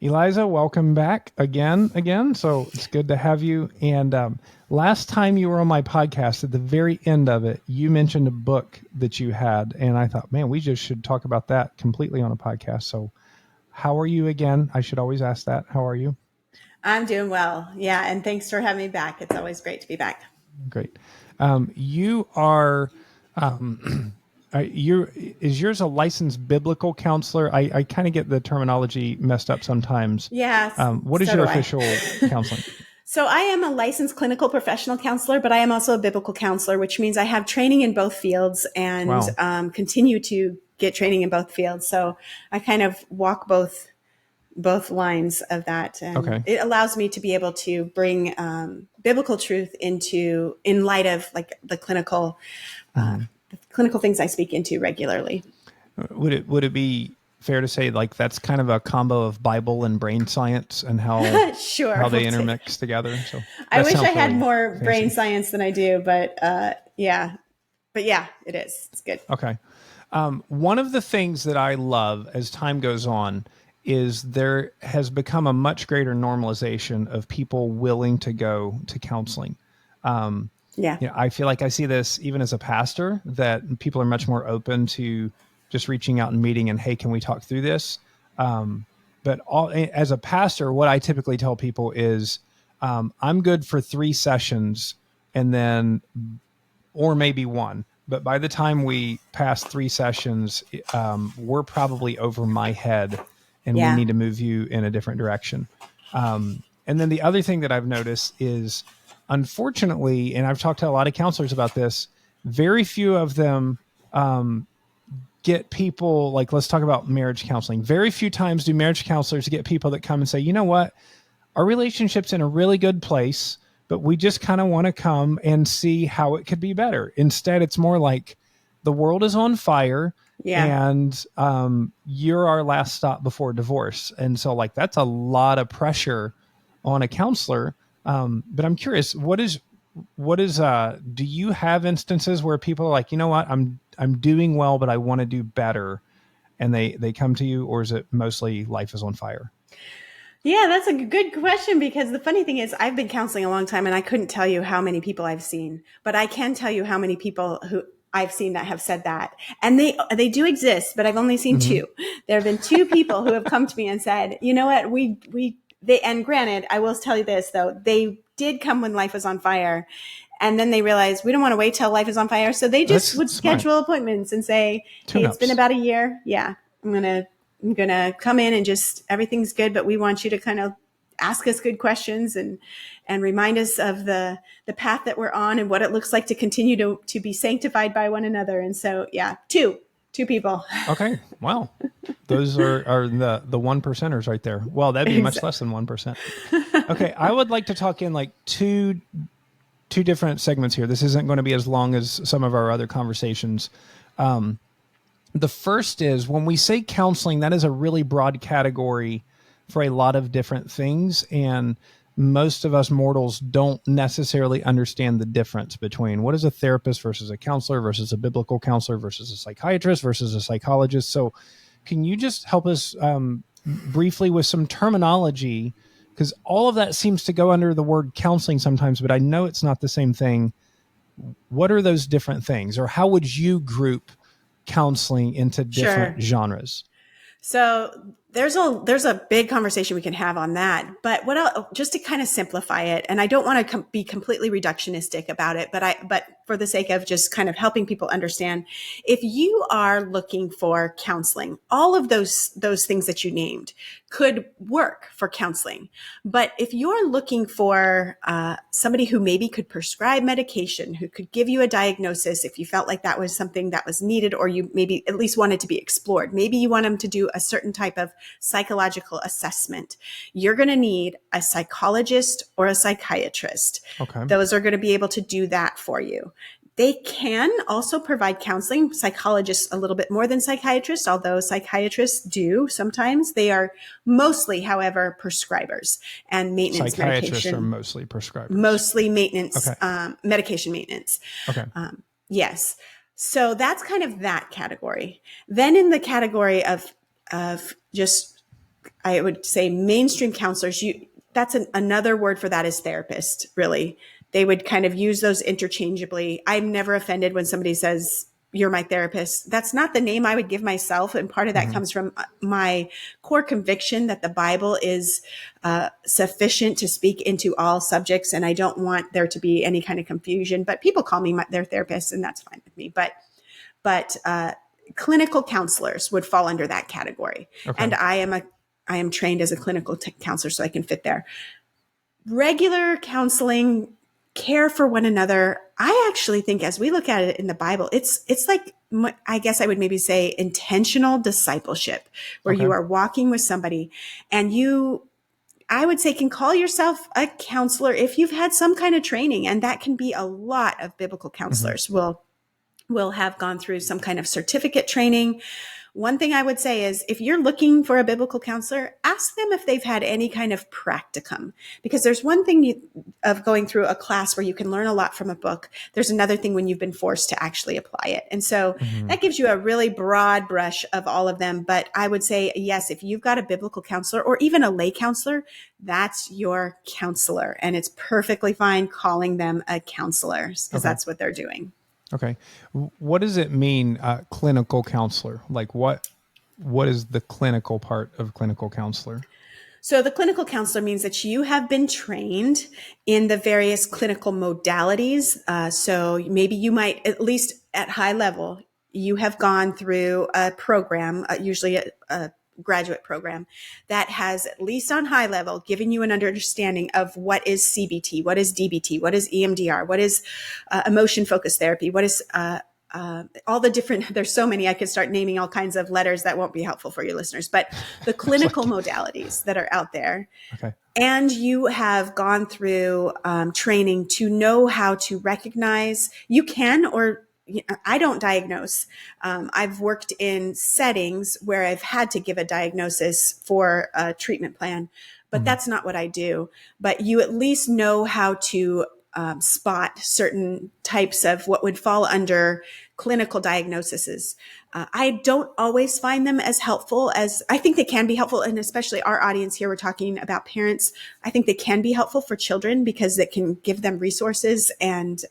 Eliza, welcome back again. So it's good to have you. And last time you were on my podcast, at the very end of it, you mentioned a book that you had. And I thought, man, we just should talk about that completely on a podcast. So how are you again? I should always ask that. How are you? I'm doing well. Yeah. And thanks for having me back. It's always great to be back. Great. You are... is yours a licensed biblical counselor? I kind of get the terminology messed up sometimes. Yes. What is So your do I. official counseling? So I am a licensed clinical professional counselor, but I am also a biblical counselor, which means I have training in both fields and Wow. continue to get training in both fields. So I kind of walk both lines of that, and Okay. it allows me to be able to bring biblical truth in light of like the clinical things I speak into regularly. Would it be fair to say like that's kind of a combo of Bible and brain science and Sure. how they intermix together? So I that wish I sounds had really more brain fancy. science than I do, but yeah. But yeah, it is. It's good. Okay. One of the things that I love as time goes on is there has become a much greater normalization of people willing to go to counseling. Yeah. I feel like I see this even as a pastor, that people are much more open to just reaching out and meeting and, hey, can we talk through this? But as a pastor, what I typically tell people is I'm good for 3 sessions and then, or maybe one. But by the time we pass 3 sessions, we're probably over my head and we Yeah. need to move you in a different direction. And then the other thing that I've noticed is, unfortunately, and I've talked to a lot of counselors about this, very few of them get people, like, let's talk about marriage counseling. Very few times do marriage counselors get people that come and say, you know what, our relationship's in a really good place, but we just kind of want to come and see how it could be better. Instead, it's more like the world is on fire Yeah. and you're our last stop before divorce. And so like, that's a lot of pressure on a counselor. But I'm curious, do you have instances where people are like, you know what, I'm doing well, but I want to do better, and they come to you, or is it mostly life is on fire? Yeah, that's a good question, because the funny thing is I've been counseling a long time and I couldn't tell you how many people I've seen, but I can tell you how many people who I've seen that have said that. And they do exist, but I've only seen Mm-hmm. 2. There have been 2 people who have come to me and said, you know what, and granted, I will tell you this though, they did come when life was on fire. And then they realized we don't want to wait till life is on fire. So they just That's would smart. schedule appointments and say, hey, it's been Tune-ups. about a year. Yeah, I'm gonna come in and just everything's good, but we want you to kind of ask us good questions and remind us of the path that we're on and what it looks like to continue to be sanctified by one another. And so yeah, two people. Okay. Wow. Those are the 1%ers right there. Well, that'd be much less than 1%. Okay. I would like to talk in like two different segments here. This isn't going to be as long as some of our other conversations. The first is, when we say counseling, that is a really broad category for a lot of different things. And most of us mortals don't necessarily understand the difference between what is a therapist versus a counselor versus a biblical counselor versus a psychiatrist versus a psychologist. So can you just help us briefly with some terminology? Because all of that seems to go under the word counseling sometimes, but I know it's not the same thing. What are those different things? Or how would you group counseling into different Sure. genres? So there's a big conversation we can have on that, but just to kind of simplify it, and I don't want to be completely reductionistic about it, but for the sake of just kind of helping people understand, if you are looking for counseling, all of those things that you named could work for counseling. But if you're looking for somebody who maybe could prescribe medication, who could give you a diagnosis, if you felt like that was something that was needed, or you maybe at least wanted to be explored, maybe you want them to do a certain type of psychological assessment, you're going to need a psychologist or a psychiatrist. Okay. Those are going to be able to do that for you. They can also provide counseling, psychologists a little bit more than psychiatrists, although psychiatrists do sometimes. They are mostly, however, prescribers and maintenance Psychiatrists are medication. mostly prescribers. Mostly maintenance, Okay. medication maintenance. Okay. Yes. So that's kind of that category. Then in the category of just I would say mainstream counselors, that's another word for that is therapist, really. They would kind of use those interchangeably. I'm never offended when somebody says, you're my therapist. That's not the name I would give myself. And part of that comes from my core conviction that the Bible is sufficient to speak into all subjects. And I don't want there to be any kind of confusion, but people call me their therapist, and that's fine with me. But clinical counselors would fall under that category. Okay. And I am trained as a clinical counselor, so I can fit there. Regular counseling, care for one another. I actually think, as we look at it in the Bible, it's like, I guess I would maybe say, intentional discipleship, where you are walking with somebody, and you, I would say, can call yourself a counselor if you've had some kind of training. And that can be a lot of biblical counselors will have gone through some kind of certificate training. One thing I would say is, if you're looking for a biblical counselor, ask them if they've had any kind of practicum, because there's one thing of going through a class where you can learn a lot from a book. There's another thing when you've been forced to actually apply it. And so that gives you a really broad brush of all of them. But I would say, yes, if you've got a biblical counselor or even a lay counselor, that's your counselor. And it's perfectly fine calling them a counselor, because that's what they're doing. Okay. What does it mean, clinical counselor? Like what is the clinical part of clinical counselor? So the clinical counselor means that you have been trained in the various clinical modalities. So maybe you might, at least at high level, you have gone through a program, usually a graduate program, that has, at least on high level, given you an understanding of what is CBT, what is DBT, what is EMDR, what is emotion focused therapy, what is all the different, there's so many, I could start naming all kinds of letters that won't be helpful for your listeners, but the clinical modalities that are out there. Okay. And you have gone through training to know how to recognize, you can, or I don't diagnose. I've worked in settings where I've had to give a diagnosis for a treatment plan, but that's not what I do. But you at least know how to spot certain types of what would fall under clinical diagnoses. I don't always find them as helpful as I think they can be helpful. And especially our audience here, we're talking about parents. I think they can be helpful for children because it can give them resources and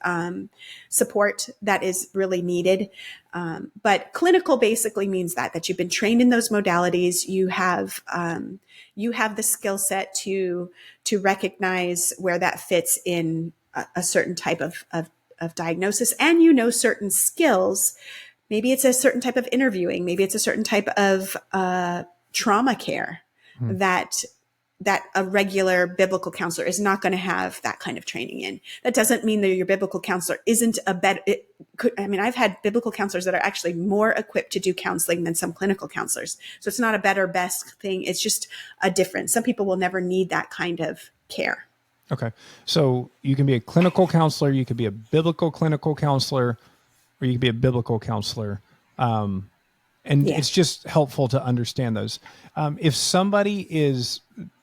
support that is really needed. But clinical basically means that you've been trained in those modalities. You have the skill set to recognize where that fits in a certain type of diagnosis, and certain skills. Maybe it's a certain type of interviewing. Maybe it's a certain type of trauma care that a regular biblical counselor is not going to have that kind of training in. That doesn't mean that your biblical counselor isn't a better. I've had biblical counselors that are actually more equipped to do counseling than some clinical counselors. So it's not a better, best thing. It's just a difference. Some people will never need that kind of care. Okay. So you can be a clinical counselor, you could be a biblical clinical counselor, or you could be a biblical counselor. It's just helpful to understand those. If somebody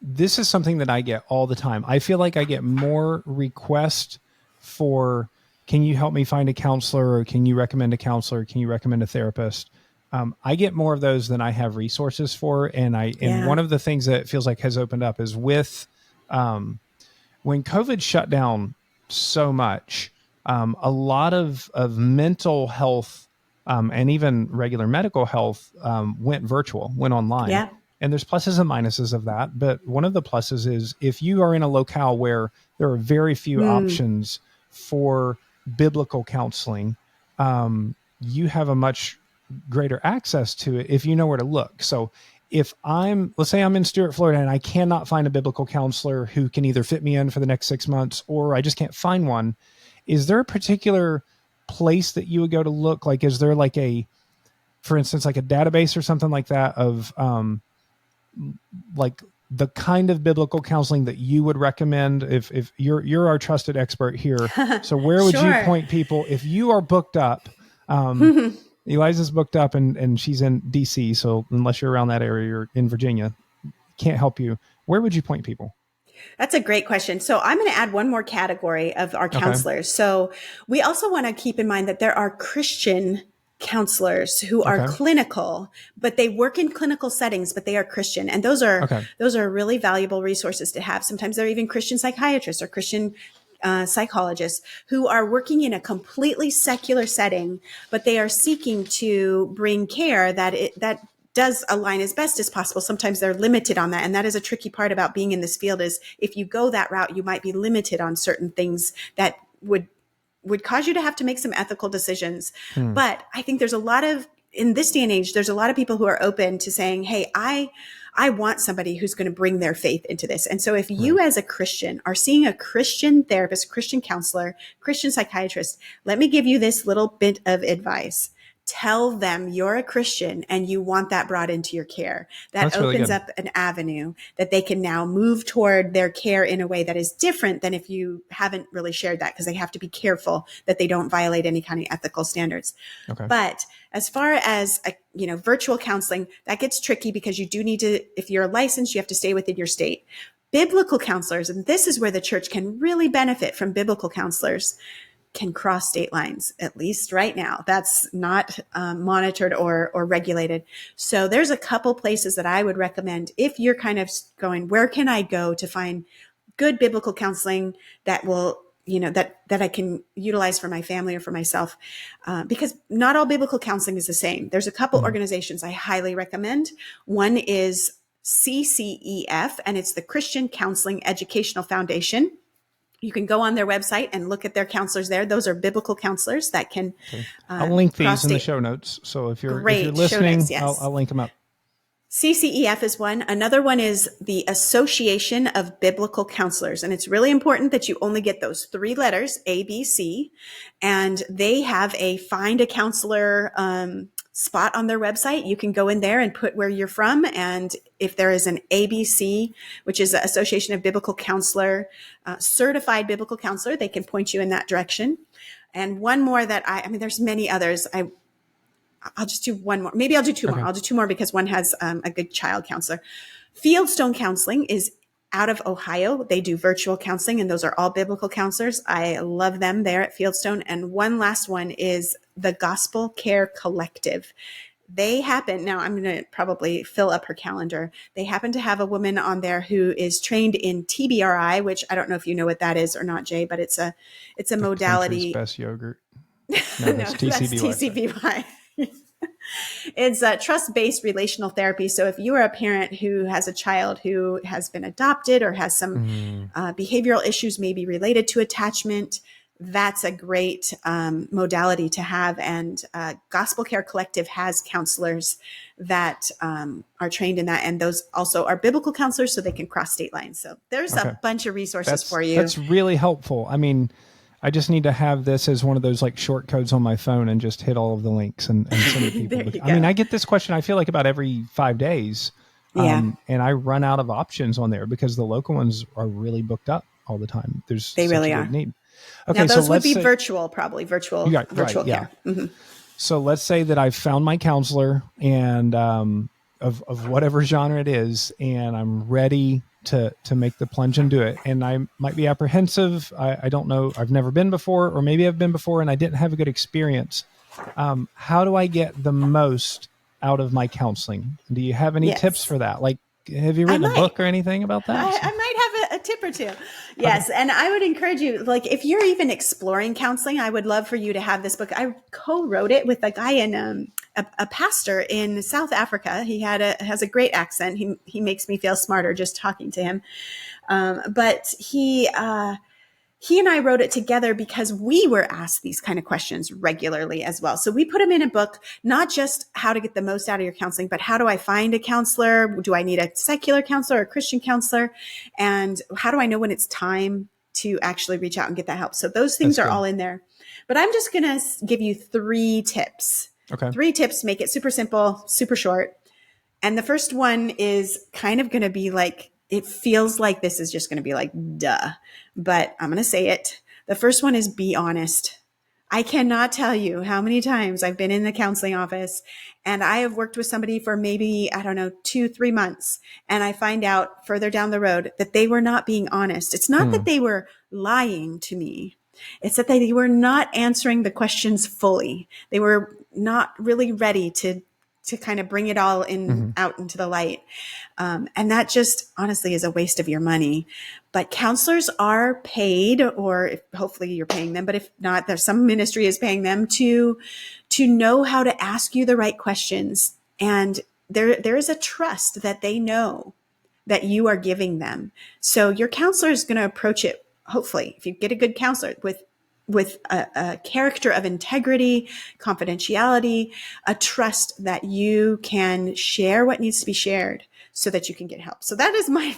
this is something that I get all the time. I feel like I get more requests for, can you help me find a counselor, or can you recommend a counselor? Can you recommend a therapist? I get more of those than I have resources for. And one of the things that it feels like has opened up is with, when COVID shut down so much, a lot of mental health and even regular medical health went virtual, went online. Yeah. And there's pluses and minuses of that. But one of the pluses is if you are in a locale where there are very few options for biblical counseling, you have a much greater access to it if you know where to look. So if let's say I'm in Stuart, Florida, and I cannot find a biblical counselor who can either fit me in for the next 6 months, or I just can't find one, is there a particular place that you would go to look? Like, is there like for instance, like a database or something like that of like the kind of biblical counseling that you would recommend if you're our trusted expert here? So where would you point people if you are booked up? Eliza's booked up and she's in D.C. So unless you're around that area, you're in Virginia, can't help you. Where would you point people? That's a great question. So I'm going to add one more category of our counselors. Okay. So we also want to keep in mind that there are Christian counselors who are clinical, but they work in clinical settings, but they are Christian. And those are really valuable resources to have. Sometimes they're even Christian psychiatrists or Christian psychologists who are working in a completely secular setting, but they are seeking to bring care that does align as best as possible. Sometimes they're limited on that. And that is a tricky part about being in this field, is if you go that route, you might be limited on certain things that would cause you to have to make some ethical decisions. But I think in this day and age, there's a lot of people who are open to saying, hey, I want somebody who's going to bring their faith into this. And so if you as a Christian are seeing a Christian therapist, Christian counselor, Christian psychiatrist, let me give you this little bit of advice. Tell them you're a Christian and you want that brought into your care. That opens up an avenue that they can now move toward their care in a way that is different than if you haven't really shared that, because they have to be careful that they don't violate any kind of ethical standards. But as far as virtual counseling, that gets tricky because you do need to, if you're licensed, you have to stay within your state. Biblical counselors, and this is where the church can really benefit from biblical counselors, can cross state lines, at least right now. That's not monitored or regulated. So there's a couple places that I would recommend if you're kind of going, where can I go to find good biblical counseling that will, that I can utilize for my family or for myself? Because not all biblical counseling is the same. There's a couple organizations I highly recommend. One is CCEF, and it's the Christian Counseling Educational Foundation. You can go on their website and look at their counselors there. Those are biblical counselors that can. I'll link these in the show notes. So if you're listening, notes, yes. I'll link them up. CCEF is one. Another one is the Association of Biblical Counselors. And it's really important that you only get those 3 letters, ABC. And they have a Find a Counselor spot on their website. You can go in there and put where you're from. And if there is an ABC, which is the Association of Biblical Counselor, certified biblical counselor, they can point you in that direction. And one more that there's many others. I'll just do one more. Maybe I'll do 2 more. I'll do 2 more because one has a good child counselor. Fieldstone Counseling is out of Ohio. They do virtual counseling, and those are all biblical counselors. I love them there at Fieldstone. And one last one is the Gospel Care Collective. Now I'm going to probably fill up her calendar. They happen to have a woman on there who is trained in TBRI, which I don't know if you know what that is or not, Jay, but it's a modality. Best yogurt. No, that's TCBY. It's a trust-based relational therapy. So if you are a parent who has a child who has been adopted or has some behavioral issues maybe related to attachment, that's a great modality to have. And Gospel Care Collective has counselors that are trained in that. And those also are biblical counselors, so they can cross state lines. So there's a bunch of resources for you. That's really helpful. I just need to have this as one of those short codes on my phone and just hit all of the links and send it to people. I get this question, I feel like about every 5 days. And I run out of options on there because the local ones are really booked up all the time. They really are. Need. Okay, now those would be virtual care. Mm-hmm. So let's say that I've found my counselor and of whatever genre it is, and I'm ready to make the plunge and do it. And I might be apprehensive. I don't know. I've never been before, or maybe I've been before and I didn't have a good experience. How do I get the most out of my counseling? Do you have any tips for that? Have you written a book or anything about that? I might have a tip or two. Yes. Okay. And I would encourage you, if you're even exploring counseling, I would love for you to have this book. I co-wrote it with a guy in a pastor in South Africa. He has a great accent. He makes me feel smarter just talking to him. But he and I wrote it together because we were asked these kind of questions regularly as well. So we put them in a book, not just how to get the most out of your counseling, but how do I find a counselor? Do I need a secular counselor or a Christian counselor? And how do I know when it's time to actually reach out and get that help? So those things are all in there. But I'm just going to give you 3 tips. Okay. 3 tips, make it super simple, super short. And the first one is kind of going to be it feels like this is just going to be duh, but I'm going to say it. The first one is be honest. I cannot tell you how many times I've been in the counseling office and I have worked with somebody for maybe, 2-3 months. And I find out further down the road that they were not being honest. It's not that they were lying to me. It's that they were not answering the questions fully. They were not really ready to kind of bring it all in out into the light. And that just honestly is a waste of your money. But counselors are paid, or hopefully you're paying them, but if not, there's some ministry is paying them to know how to ask you the right questions. And there is a trust that they know that you are giving them. So your counselor is going to approach it, hopefully, if you get a good counselor, with a character of integrity, confidentiality, a trust that you can share what needs to be shared so that you can get help. So that is my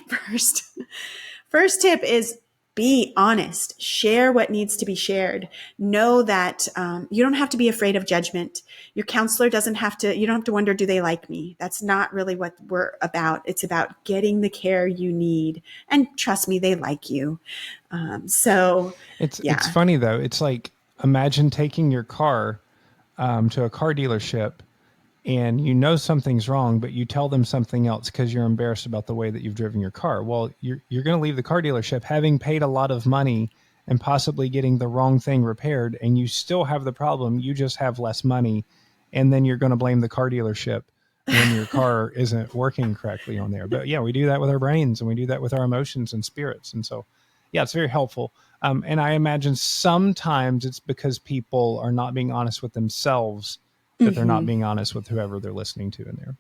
first tip is be honest. Share what needs to be shared. Know that you don't have to be afraid of judgment. Your counselor doesn't have to, you don't have to wonder, do they like me? That's not really what we're about. It's about getting the care you need. And trust me, they like you. It's funny though. It's like, imagine taking your car to a car dealership and you know something's wrong, but you tell them something else because you're embarrassed about the way that you've driven your car. Well, you're going to leave the car dealership having paid a lot of money and possibly getting the wrong thing repaired, and you still have the problem. You just have less money, and then you're going to blame the car dealership when your car isn't working correctly on there. But yeah, we do that with our brains, and we do that with our emotions and spirits. And so, yeah, it's very helpful. And I imagine sometimes it's because people are not being honest with themselves, that they're not being honest with whoever they're listening to in there.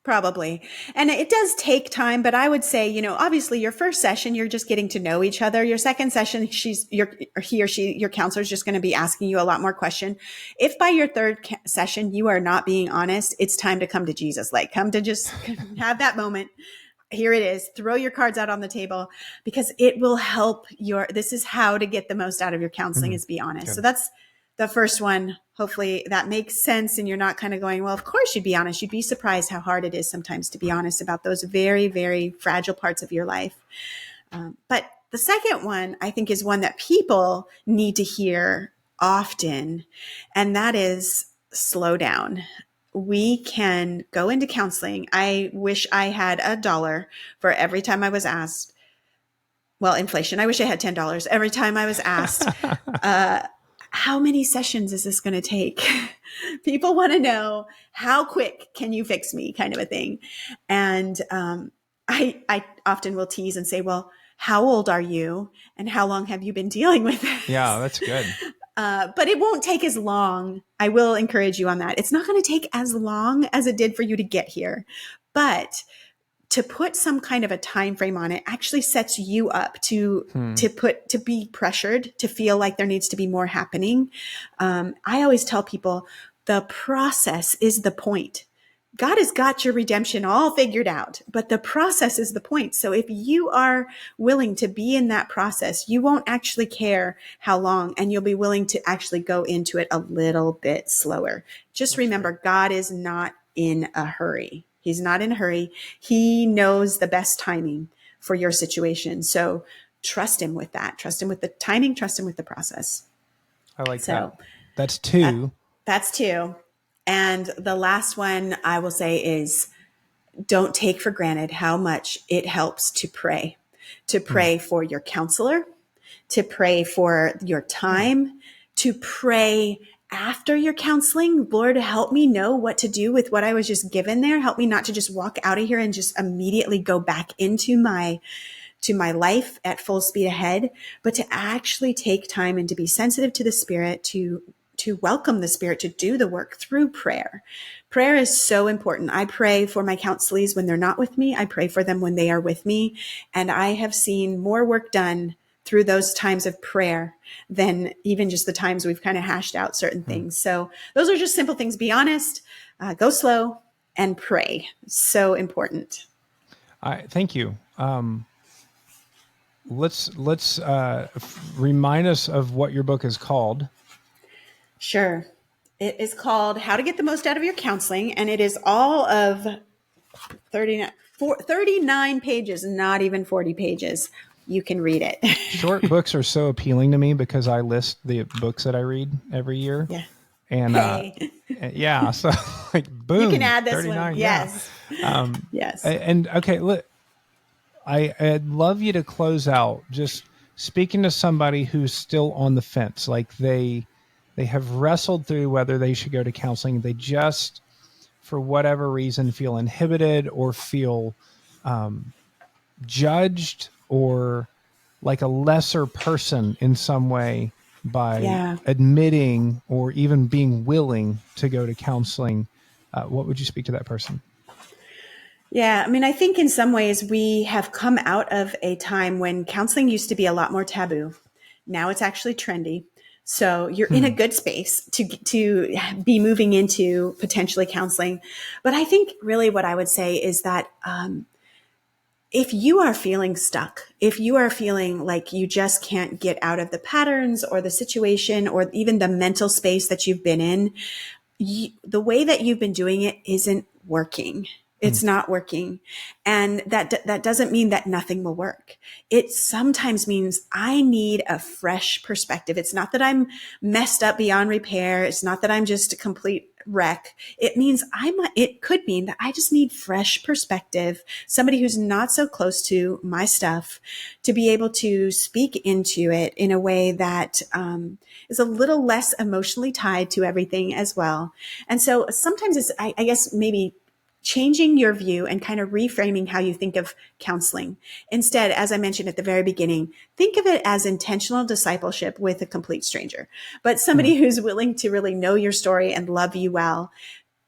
Probably. And it does take time, but I would say, obviously your first session, you're just getting to know each other. Your second session, your counselor is just going to be asking you a lot more question. If by your third session, you are not being honest, it's time to come to Jesus. Like, come to just have that moment. Here it is. Throw your cards out on the table, because it will help this is how to get the most out of your counseling is be honest. Good. So that's the first one. Hopefully that makes sense. And you're not kind of going, well, of course you'd be honest. You'd be surprised how hard it is sometimes to be honest about those very, very fragile parts of your life. But the second one, I think, is one that people need to hear often. And that is slow down. We can go into counseling. I wish I had $1 for every time I was asked. Well, inflation. I wish I had $10 every time I was asked, how many sessions is this going to take? People want to know, how quick can you fix me, kind of a thing. And I often will tease and say, well, how old are you? And how long have you been dealing with this? Yeah, that's good. But it won't take as long. I will encourage you on that. It's not going to take as long as it did for you to get here. But to put some kind of a time frame on it actually sets you up to be pressured, to feel like there needs to be more happening. I always tell people the process is the point. God has got your redemption all figured out, but the process is the point. So if you are willing to be in that process, you won't actually care how long, and you'll be willing to actually go into it a little bit slower. Just remember, God is not in a hurry. He's not in a hurry. He knows the best timing for your situation. So trust him with that. Trust him with the timing. Trust him with the process. I like that. That's two. That's two. And the last one I will say is, don't take for granted how much it helps to pray for your counselor, to pray for your time, to pray after your counseling. Lord, help me know what to do with what I was just given there. Help me not to just walk out of here and just immediately go back into my life at full speed ahead, but to actually take time and to be sensitive to the Spirit, to welcome the Spirit to do the work through prayer. Prayer is so important. I pray for my counselees when they're not with me. I pray for them when they are with me. And I have seen more work done through those times of prayer than even just the times we've kind of hashed out certain things. So those are just simple things. Be honest, go slow, and pray. So important. Thank you. Let's remind us of what your book is called. Sure. It is called How to Get the Most Out of Your Counseling, and it is all of 39 pages, not even 40 pages. You can read it. Short books are so appealing to me because I list the books that I read every year. Yeah. And yeah, so like boom. You can add this 39, one. Yes. Yeah. Yes. And okay, look, I'd love you to close out just speaking to somebody who's still on the fence, like they They have wrestled through whether they should go to counseling. They just, for whatever reason, feel inhibited or feel judged or like a lesser person in some way by Yeah. admitting or even being willing to go to counseling. What would you speak to that person? Yeah. I mean, I think in some ways we have come out of a time when counseling used to be a lot more taboo. Now it's actually trendy. So you're in a good space to be moving into potentially counseling. But I think really what I would say is that, if you are feeling stuck, if you are feeling like you just can't get out of the patterns or the situation or even the mental space that you've been in, the way that you've been doing it isn't working. It's not working. And that doesn't mean that nothing will work. It sometimes means I need a fresh perspective. It's not that I'm messed up beyond repair. It's not that I'm just a complete wreck. It could mean that I just need fresh perspective, somebody who's not so close to my stuff, to be able to speak into it in a way that is a little less emotionally tied to everything as well. And so sometimes it's, I guess, maybe changing your view and kind of reframing how you think of counseling. Instead, as I mentioned at the very beginning, think of it as intentional discipleship with a complete stranger, but somebody who's willing to really know your story and love you well.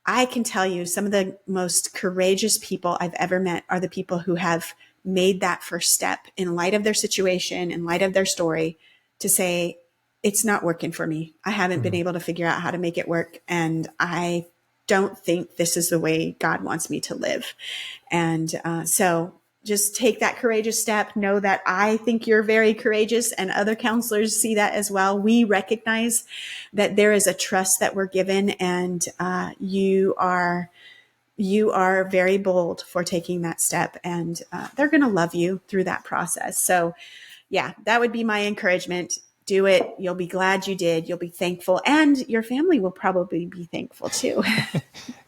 I can tell you some of the most courageous people I've ever met are the people who have made that first step in light of their situation, in light of their story, to say, it's not working for me. I haven't been able to figure out how to make it work. And I don't think this is the way God wants me to live. And so just take that courageous step. Know that I think you're very courageous and other counselors see that as well. We recognize that there is a trust that we're given, and you are very bold for taking that step, and they're going to love you through that process. So yeah, that would be my encouragement. Do it. You'll be glad you did. You'll be thankful, and your family will probably be thankful too.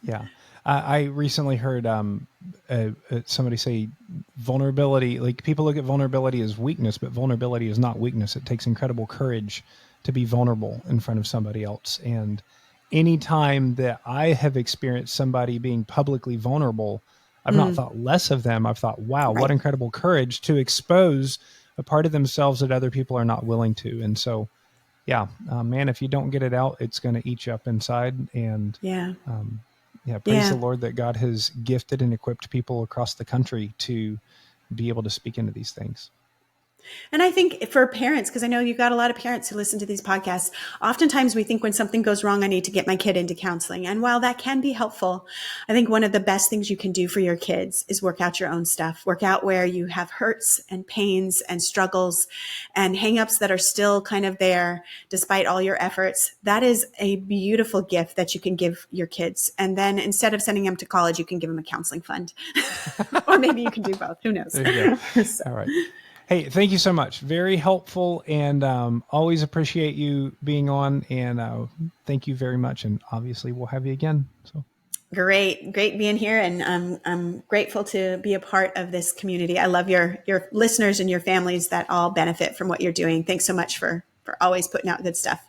Yeah. I recently heard somebody say vulnerability, like people look at vulnerability as weakness, but vulnerability is not weakness. It takes incredible courage to be vulnerable in front of somebody else. And anytime that I have experienced somebody being publicly vulnerable, I've not thought less of them. I've thought, wow, what incredible courage to expose a part of themselves that other people are not willing to. And so, yeah, man, if you don't get it out, it's going to eat you up inside. And Yeah. Praise the Lord that God has gifted and equipped people across the country to be able to speak into these things. And I think for parents, because I know you've got a lot of parents who listen to these podcasts, oftentimes we think when something goes wrong, I need to get my kid into counseling. And while that can be helpful, I think one of the best things you can do for your kids is work out your own stuff, work out where you have hurts and pains and struggles and hangups that are still kind of there despite all your efforts. That is a beautiful gift that you can give your kids. And then instead of sending them to college, you can give them a counseling fund. Or maybe you can do both. Who knows? There you go. So. All right. Hey, thank you so much. Very helpful, and always appreciate you being on, and thank you very much. And obviously we'll have you again. So great being here. And I'm grateful to be a part of this community. I love your listeners and your families that all benefit from what you're doing. Thanks so much for always putting out good stuff.